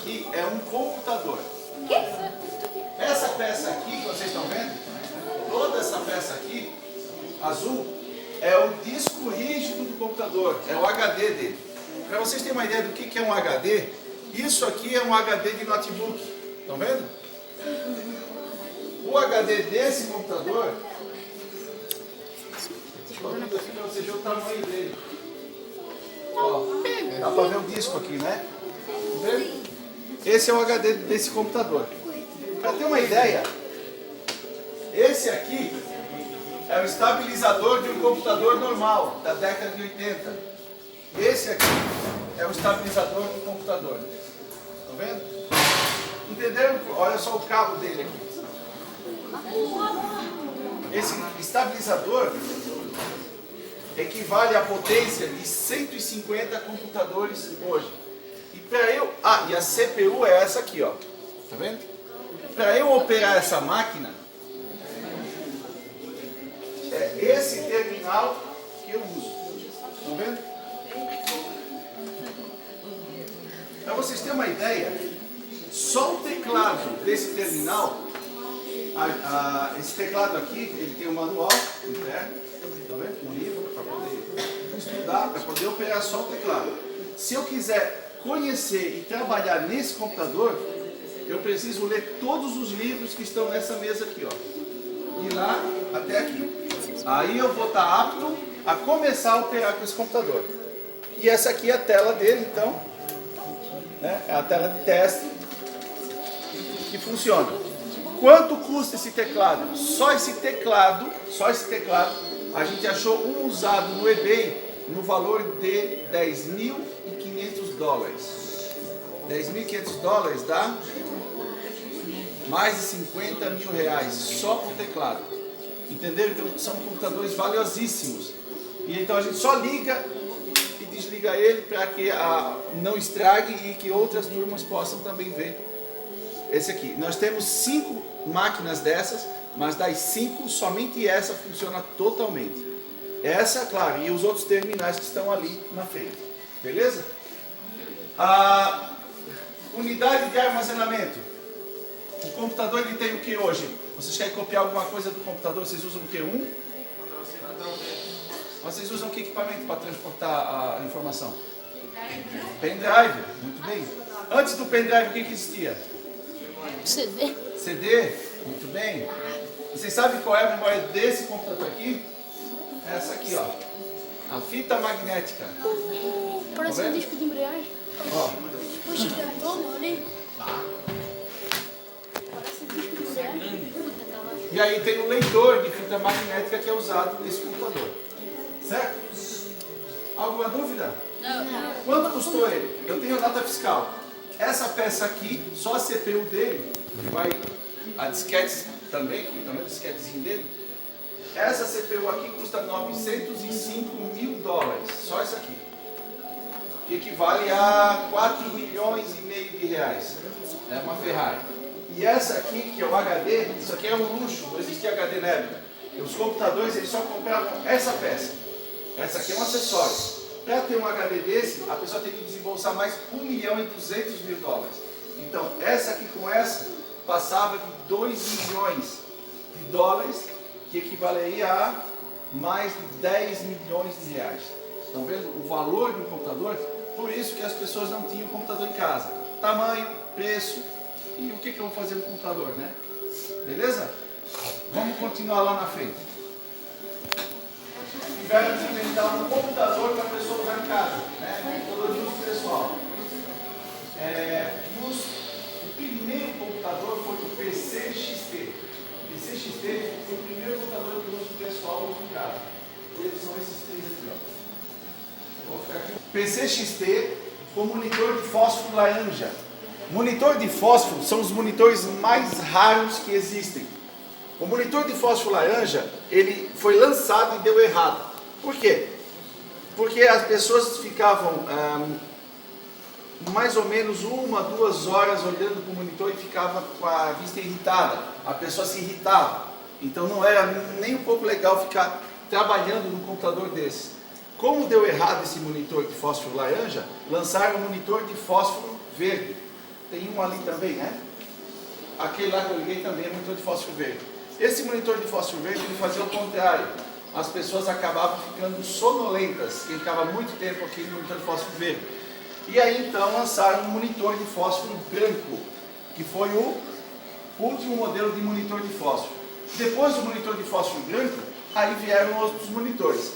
aqui é um computador. Essa peça aqui que vocês estão vendo, toda essa peça aqui, azul, é o disco rígido do computador, é o HD dele. Para vocês terem uma ideia do que é um HD, isso aqui é um HD de notebook. Estão vendo? O HD desse computador, estou vendo aqui para você ver o tamanho dele. Ó, dá para ver o disco aqui, né? Tá vendo? Esse é o HD desse computador. Para ter uma ideia, esse aqui é o estabilizador de um computador normal, da década de 80. Esse aqui é o estabilizador do computador. Estão vendo? Entenderam? Olha só o cabo dele aqui. Esse estabilizador equivale à potência de 150 computadores hoje. E para eu... Ah, e a CPU é essa aqui, ó. Tá vendo? Para eu operar essa máquina, é esse terminal que eu uso. Estão vendo? Para vocês terem uma ideia, só o teclado desse terminal, esse teclado aqui, ele tem um manual interno, tá vendo? Um livro para poder estudar, para poder operar só o teclado. Se eu quiser conhecer e trabalhar nesse computador, eu preciso ler todos os livros que estão nessa mesa aqui, ó. De lá até aqui. Aí eu vou estar apto a começar a operar com esse computador. E essa aqui é a tela dele, então. Né? É a tela de teste que funciona. Quanto custa esse teclado? Só esse teclado, a gente achou um usado no eBay no valor de $10.500. $10.500 dá mais de R$50 mil só por teclado. Entenderam? Então são computadores valiosíssimos. E então a gente só liga e desliga ele para que não estrague e que outras turmas possam também ver esse aqui. Nós temos 5 máquinas dessas, mas das 5, somente essa funciona totalmente. Essa, claro, e os outros terminais que estão ali na frente. Beleza? A unidade de armazenamento. O computador ele tem o que hoje? Vocês querem copiar alguma coisa do computador? Vocês usam o que? Vocês usam que equipamento para transportar a informação? Pendrive. Muito bem. Antes do pendrive, o que existia? CD. CD. Muito bem. Vocês sabem qual é a memória desse computador aqui? Essa aqui, ó. A fita magnética. Parece um disco de embreagem. Ó. Puxa, toma ali. Parece um disco de embreagem. E aí tem o leitor de fita magnética que é usado nesse computador. Certo? Alguma dúvida? Não. Quanto custou ele? Eu tenho nota fiscal. Essa peça aqui, só a CPU dele, a disquete também, aqui, também o disquetezinho dele. Essa CPU aqui custa $905 mil. Só essa aqui. Que equivale a R$4,5 milhões. É uma Ferrari. E essa aqui, que é o HD, isso aqui é um luxo, não existia HD na época. Os computadores eles só compravam essa peça. Essa aqui é um acessório. Para ter um HD desse, a pessoa tem que desembolsar mais $1,2 milhão. Então, essa aqui com essa, passava de $2 milhões, que equivaleria a mais de R$10 milhões. Estão vendo o valor de um computador? Por isso que as pessoas não tinham computador em casa. Tamanho, preço e o que eu vou fazer no computador, né? Beleza? Vamos continuar lá na frente. Tiveram que inventar um computador para a pessoa usar em casa, né? Computador de uso pessoal. O primeiro computador foi o PCXT. O PCXT foi o primeiro computador de uso pessoal uso em casa. Eles são esses três aqui, ó. Vou ficar aqui. PCXT com monitor de fósforo laranja. Monitor de fósforo são os monitores mais raros que existem. O monitor de fósforo laranja, ele foi lançado e deu errado. Por quê? Porque as pessoas ficavam mais ou menos 1 a 2 horas olhando para o monitor e ficava com a vista irritada. A pessoa se irritava. Então não era nem um pouco legal ficar trabalhando num computador desse. Como deu errado esse monitor de fósforo laranja, lançaram um monitor de fósforo verde. Tem um ali também, né? Aquele lá que eu liguei também é monitor de fósforo verde. Esse monitor de fósforo verde ele fazia o contrário. As pessoas acabavam ficando sonolentas, quem ficava muito tempo aqui no monitor de fósforo verde. E aí então lançaram um monitor de fósforo branco, que foi o último modelo de monitor de fósforo. Depois do monitor de fósforo branco, aí vieram outros monitores.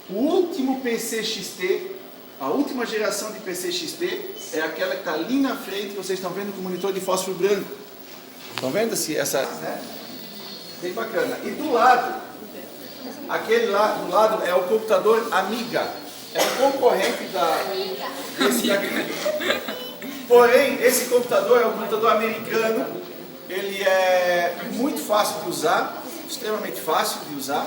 O último PCXT, a última geração de PCXT é aquela que está ali na frente, vocês estão vendo com o monitor de fósforo branco. Estão vendo essa, né? Bem bacana. E do lado, aquele lá do lado é o computador Amiga. É um concorrente desse daqui. Porém, esse computador é um computador americano. Ele é muito fácil de usar, extremamente fácil de usar.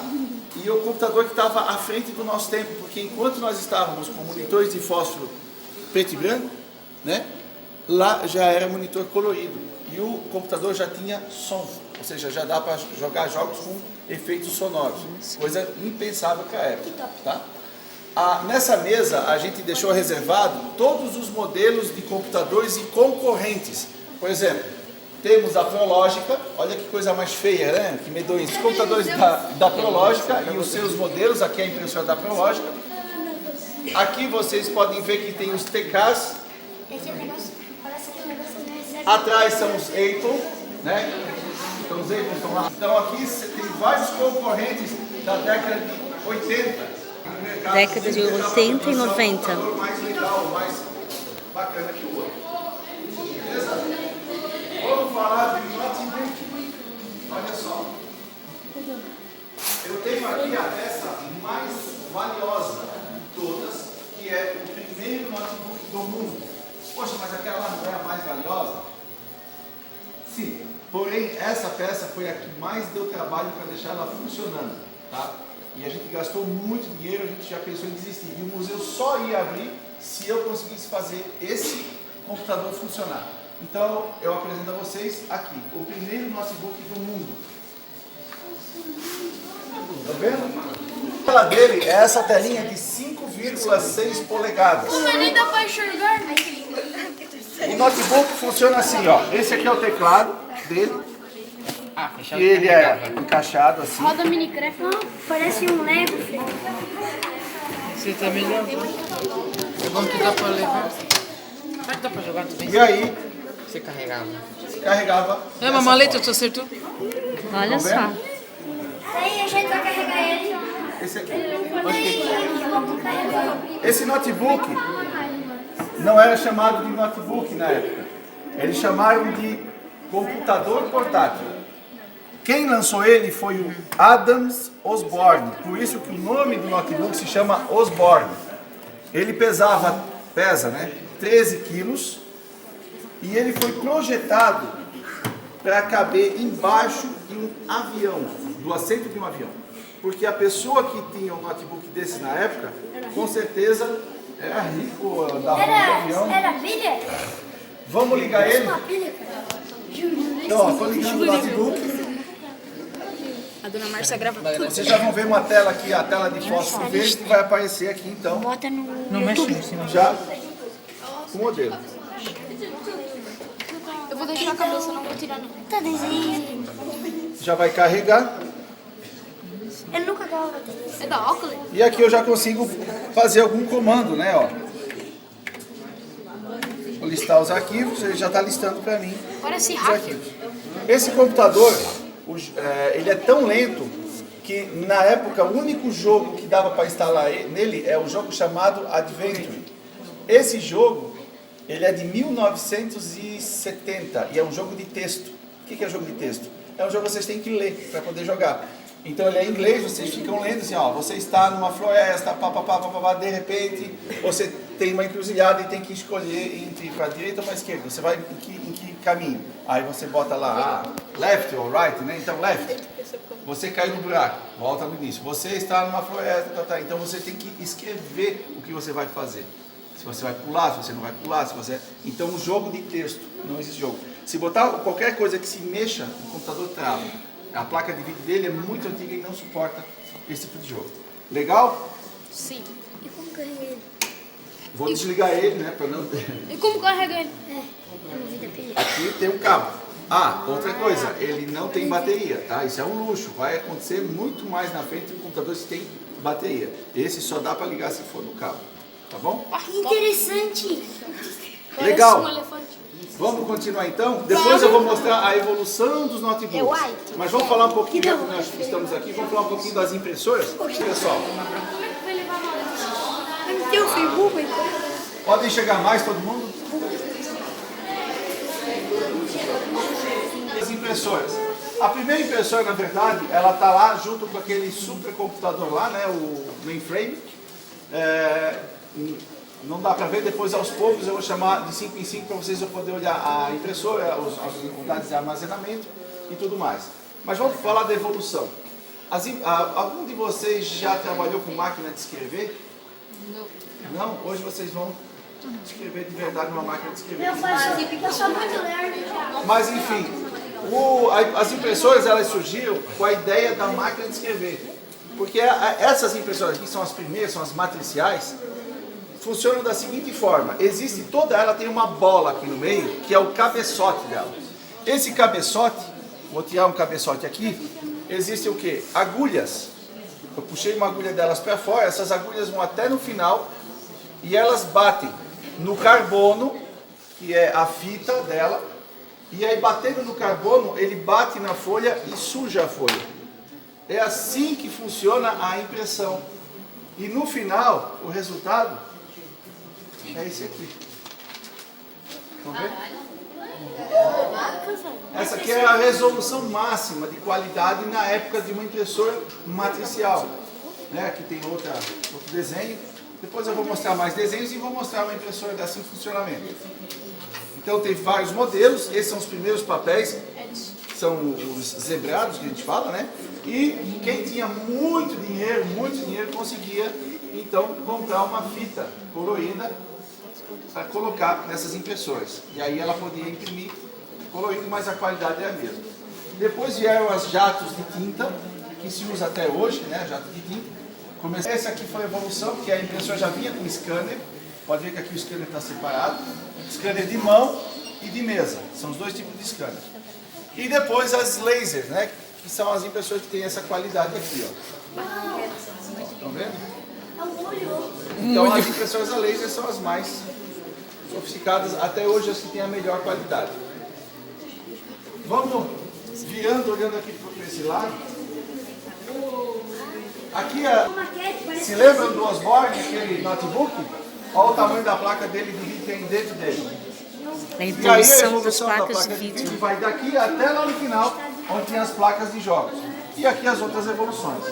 E é o computador que estava à frente do nosso tempo, porque enquanto nós estávamos com monitores de fósforo preto e branco, né, lá já era monitor colorido. E o computador já tinha som, ou seja, já dá para jogar jogos com efeitos sonoros, coisa impensável para a época. Tá? Nessa mesa a gente deixou reservado todos os modelos de computadores e concorrentes. Por exemplo, temos a Prológica, olha que coisa mais feia, né? Que medonho. Os computadores da Prológica e os seus modelos, aqui é a impressora da Prológica. Aqui vocês podem ver que tem os TKs. Atrás são os Apple, né? Então os Apple estão lá. Então aqui tem vários concorrentes da década de 80. Década de 80 e 90. O mais legal, o mais bacana que o outro. Beleza? Vamos falar de notebook. Olha só. Eu tenho aqui a peça mais valiosa de todas, que é o primeiro notebook do mundo. Poxa, mas aquela lá não é a mais valiosa? Sim. Porém, essa peça foi a que mais deu trabalho para deixar ela funcionando. Tá? E a gente gastou muito dinheiro, a gente já pensou em desistir. E o museu só ia abrir se eu conseguisse fazer esse computador funcionar. Então, eu apresento a vocês aqui, o primeiro notebook do mundo. Tá vendo? A tela dele é essa telinha de 5,6 polegadas. Não nem dá pra enxergar. O notebook funciona assim, ó. Esse aqui é o teclado dele. E ele é encaixado assim. Roda Minecraft. Não, parece um Lego, filho. Você tá melhor? É bom que dá pra levar. Será que dá pra jogar também? E aí, Você carregava. se carregava. É uma maleta, tu acertou? Olha só. Aí a gente vai carregar ele. Esse aqui. Esse notebook não era chamado de notebook na época. Eles chamaram de computador portátil. Quem lançou ele foi o Adams Osborne. Por isso que o nome do notebook se chama Osborne. Ele pesa, né, 13 quilos. E ele foi projetado para caber embaixo de um avião, do assento de um avião. Porque a pessoa que tinha um notebook desse na época, com certeza era rico, andava no avião. Era pilha? Vamos ligar ele? Uma pilha, cara. Então, ó, estou ligando o notebook. A dona Márcia grava tudo. Vocês já vão ver uma tela aqui, a tela de fósforo verde, que vai aparecer aqui então, Bota no Não mexe em cima. já o modelo. Eu vou deixar a cabeça, não vou tirar não. Tá desenho. Já vai carregar. Ele nunca acaba batendo. É da óculos? E aqui eu já consigo fazer algum comando, né, ó. Vou listar os arquivos, ele já está listando para mim Parece os rápido. arquivos. Esse computador, ele é tão lento que na época o único jogo que dava para instalar nele é um jogo chamado Adventure. Esse jogo, ele é de 1970 e é um jogo de texto. O que é jogo de texto? É um jogo que vocês têm que ler para poder jogar. Então ele é em inglês, vocês ficam lendo assim, ó, você está numa floresta, de repente você tem uma encruzilhada e tem que escolher entre para a direita ou para a esquerda. Você vai em que caminho? Aí você bota lá, left ou right, né? Então left. Você cai no buraco, volta no início. Você está numa floresta, tá. Então você tem que escrever o que você vai fazer. Se você vai pular, se você não vai pular, se você... Então um jogo de texto, não existe jogo. Se botar qualquer coisa que se mexa, o computador trava. A placa de vídeo dele é muito antiga e não suporta esse tipo de jogo. Legal? Sim. E como carrega ele? Vou desligar ele, né, para não... E como carrega ele? É, uma vida aqui tem um cabo. Ah, outra coisa, ele não tem bateria, tá? Isso é um luxo. Vai acontecer muito mais na frente com computadores que tem bateria. Esse só dá para ligar se for no cabo, tá bom? Interessante. Legal. Parece um elefante. Vamos continuar então? Depois eu vou mostrar a evolução dos notebooks. Mas vamos falar um pouquinho, já que nós estamos aqui, vamos falar um pouquinho das impressoras? Pessoal, Tem um Facebook, podem chegar mais todo mundo? As impressoras. A primeira impressora, na verdade, ela está lá junto com aquele supercomputador lá, né, o mainframe. Não dá para ver, depois aos poucos eu vou chamar de 5 em 5 para vocês poderem olhar a impressora, as unidades de armazenamento e tudo mais. Mas vamos falar da evolução. Algum de vocês já trabalhou com máquina de escrever? Não? Hoje vocês vão escrever de verdade numa máquina de escrever. eu sou muito nerd já. Mas enfim, as impressoras elas surgiram com a ideia da máquina de escrever. Porque essas impressoras aqui são as primeiras, são as matriciais, funcionam da seguinte forma: existe toda ela, tem uma bola aqui no meio, que é o cabeçote dela. Esse cabeçote, vou tirar um cabeçote aqui, existe o que? Agulhas. Eu puxei uma agulha delas para fora, essas agulhas vão até no final e elas batem no carbono, que é a fita dela, e aí batendo no carbono, ele bate na folha e suja a folha. É assim que funciona a impressão. E no final, o resultado é esse aqui. Estão vendo? Essa aqui é a resolução máxima de qualidade na época de uma impressora matricial. Né? Aqui tem outro desenho. Depois eu vou mostrar mais desenhos e vou mostrar uma impressora dessa em funcionamento. Então tem vários modelos. Esses são os primeiros papéis. São os zebrados que a gente fala, né? E quem tinha muito dinheiro conseguia então comprar uma fita colorida para colocar nessas impressoras. E aí ela podia imprimir colorido, mas a qualidade é a mesma. Depois vieram as jatos de tinta, que se usa até hoje, né? Jato de tinta. Essa aqui foi a evolução, que a impressora já vinha com scanner. Pode ver que aqui o scanner está separado. Scanner de mão e de mesa. São os dois tipos de scanner. E depois as lasers, né? Que são as impressoras que têm essa qualidade aqui, ó. Estão vendo? Então as impressoras a laser são as mais sofisticadas, até hoje as que têm a melhor qualidade. Vamos virando, olhando aqui para esse lado. Aqui, se lembram do Osborne, aquele notebook? Olha o tamanho da placa dele de vídeo que tem dentro dele. A E aí a evolução das evolução da placas placa de de vídeo. vídeo vai daqui até lá no final, onde tem as placas de jogos. E aqui as outras evoluções.